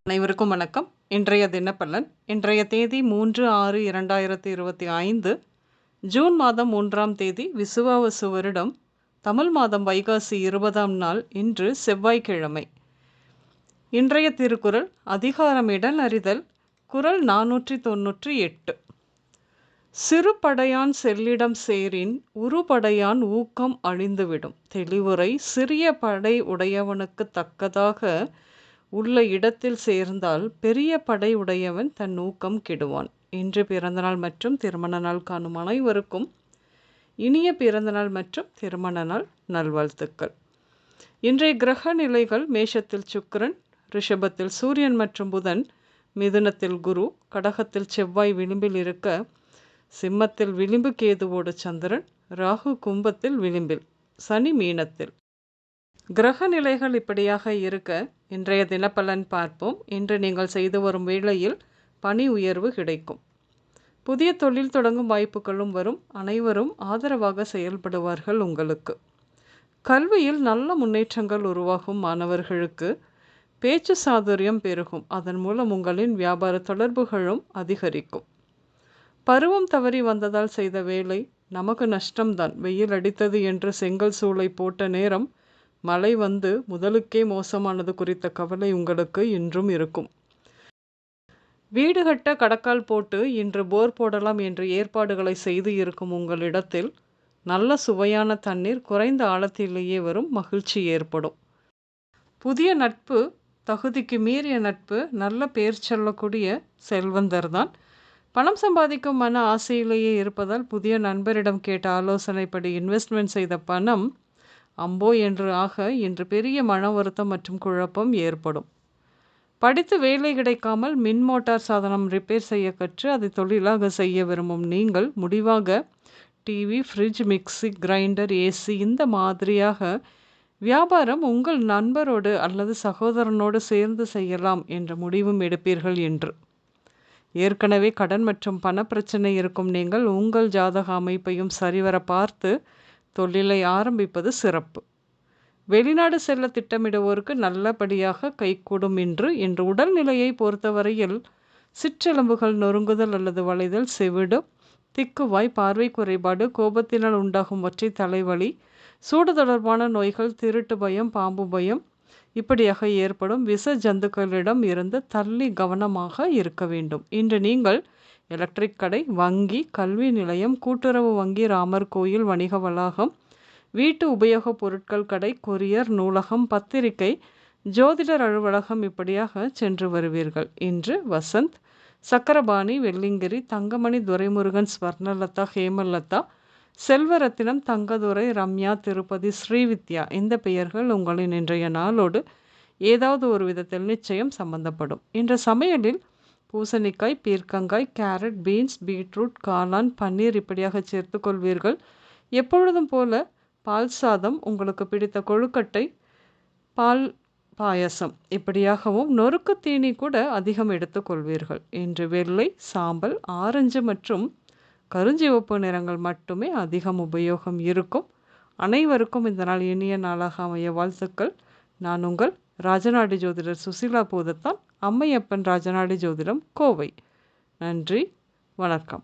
அனைவருக்கும் வணக்கம். இன்றைய தினப்பலன். இன்றைய தேதி 3/6/2025 ஜூன் மாதம் 3ஆம் தேதி விசுவாவசு வருடம் தமிழ் மாதம் வைகாசி 20ஆம் நாள். இன்று செவ்வாய்க்கிழமை. இன்றைய திருக்குறள் அதிகாரம் இடல் அறிதல். குறள் 498. சிறுபடையான் செல்லிடம் சேரின் உருபடையான் ஊக்கம் அழிந்துவிடும். தெளிவுரை. சிறிய படை உடையவனுக்கு தக்கதாக உள்ள இடத்தில் சேர்ந்தால் பெரிய படை உடையவன் தன் ஊக்கம் கெடுவான். இன்று பிறந்தநாள் மற்றும் திருமண நாள் காணும் அனைவருக்கும் இனிய பிறந்தநாள் மற்றும் திருமண நாள் நல்வாழ்த்துக்கள். இன்றைய கிரக நிலைகள்: மேஷத்தில் சுக்கிரன், ரிஷபத்தில் சூரியன் மற்றும் புதன், மிதுனத்தில் குரு, கடகத்தில் செவ்வாய் விளிம்பில் இருக்க, சிம்மத்தில் விளிம்பு கேதுவோடு சந்திரன், ராகு கும்பத்தில் விளிம்பில், சனி மீனத்தில். கிரக நிலைகள் இப்படியாக இருக்க இன்றைய தினப்பலன் பார்ப்போம். இன்று நீங்கள் செய்து வரும் வேளையில் பணி உயர்வு கிடைக்கும். புதிய தொழில் தொடங்கும் வாய்ப்புகளும் வரும். அனைவரும் ஆதரவாக செயல்படுவார்கள். உங்களுக்கு கல்வியில் நல்ல முன்னேற்றங்கள் உருவாகும். மாணவர்களுக்கு பேச்சு சாதுரியம் பெருகும். அதன் மூலம் உங்களின் வியாபார தொடர்புகளும் அதிகரிக்கும். பருவம் தவறி வந்ததால் செய்த வேலை நமக்கு நஷ்டம்தான். வெயில் அடித்தது என்று செங்கல் சூளை போட்ட நேரம் மழை வந்து முதலுக்கே மோசமானது குறித்த கவலை உங்களுக்கு இன்றும் இருக்கும். வீடு கட்ட கடக்கால் போட்டு இன்று போர் போடலாம் என்று ஏற்பாடுகளை செய்து இருக்கும் உங்களிடத்தில் நல்ல சுவையான தண்ணீர் குறைந்த ஆழத்திலேயே வரும். மகிழ்ச்சி ஏற்படும். புதிய நட்பு தகுதிக்கு மீறிய நட்பு நல்ல பேர் சொல்லக்கூடிய செல்வந்தர் தான். பணம் சம்பாதிக்கும் மன ஆசையிலேயே இருப்பதால் புதிய நண்பரிடம் கேட்ட ஆலோசனைப்படி இன்வெஸ்ட்மெண்ட் செய்த பணம் அம்போ என்று ஆக இன்று பெரிய மன வருத்தம் மற்றும் குழப்பம் ஏற்படும். படித்து வேலை கிடைக்காமல் மின் மோட்டார் சாதனம் ரிப்பேர் செய்ய கற்று அதை தொழிலாக செய்ய விரும்பும் நீங்கள் முடிவாக TV, fridge, mixie, grinder, AC இந்த மாதிரியாக வியாபாரம் உங்கள் நண்பரோடு அல்லது சகோதரனோடு சேர்ந்து செய்யலாம் என்ற முடிவும் எடுப்பீர்கள் என்று. ஏற்கனவே கடன் மற்றும் பணப்பிரச்சனை இருக்கும் நீங்கள் உங்கள் ஜாதக அமைப்பையும் சரிவர பார்த்து தொழிலை ஆரம்பிப்பது சிறப்பு. வெளிநாடு செல்ல திட்டமிடுவோருக்கு நல்லபடியாக கைகூடும். இன்று உடல்நிலையை பொறுத்தவரையில் சிற்றெலும்புகள் நொறுங்குதல் அல்லது வளைதல், செவிடு, திக்குவாய், பார்வை குறைபாடு, கோபத்தினால் உண்டாகும் ஒற்றை தலைவலி, சூடு தொடர்பான நோய்கள், திருட்டு பயம், பாம்பு பயம் இப்படியாக ஏற்படும். விஷ ஜந்துக்களிடம் இருந்து தள்ளி கவனமாக இருக்க வேண்டும். இன்று நீங்கள் எலக்ட்ரிக் கடை, வங்கி, கல்வி நிலையம், கூட்டுறவு வங்கி, ராமர் கோயில், வணிக வளாகம், வீட்டு உபயோகப் பொருட்கள் கடை, கொரியர், நூலகம், பத்திரிகை, ஜோதிடர் அலுவலகம் இப்படியாக சென்று வருவீர்கள். இன்று வசந்த், சக்கரபாணி, வெள்ளிங்கிரி, தங்கமணி, துரைமுருகன், ஸ்வர்ணலதா, ஹேமலதா, செல்வரத்தினம், தங்கதுரை, ரம்யா, திருப்பதி, ஸ்ரீவித்யா இந்த பெயர்கள் உங்களின் இன்றைய நாளோடு ஏதாவது ஒரு விதத்தில் நிச்சயம் சம்பந்தப்படும். இன்று சமையலில் பூசணிக்காய், பீர்க்கங்காய், கேரட், பீன்ஸ், பீட்ரூட், காளான், பன்னீர் இப்படியாக சேர்த்து கொள்வீர்கள். எப்பொழுதும் போல பால் சாதம், உங்களுக்கு பிடித்த கொழுக்கட்டை, பால் பாயசம் இப்படியாகவும் நொறுக்கு தீனி கூட அதிகம் எடுத்துக்கொள்வீர்கள். இன்று வெள்ளை, சாம்பல், ஆரஞ்சு மற்றும் கருஞ்சிவப்பு நிறங்கள் மட்டுமே அதிகம் உபயோகம் இருக்கும். அனைவருக்கும் இந்த நாள் இனிய நாளாக அமைய வாழ்த்துக்கள். நான் உங்கள் ராஜநாடி ஜோதிடர் சுசிலா பூதத்தான், அம்மையப்பன் ராஜநாடி ஜோதிடம், கோவை. நன்றி, வணக்கம்.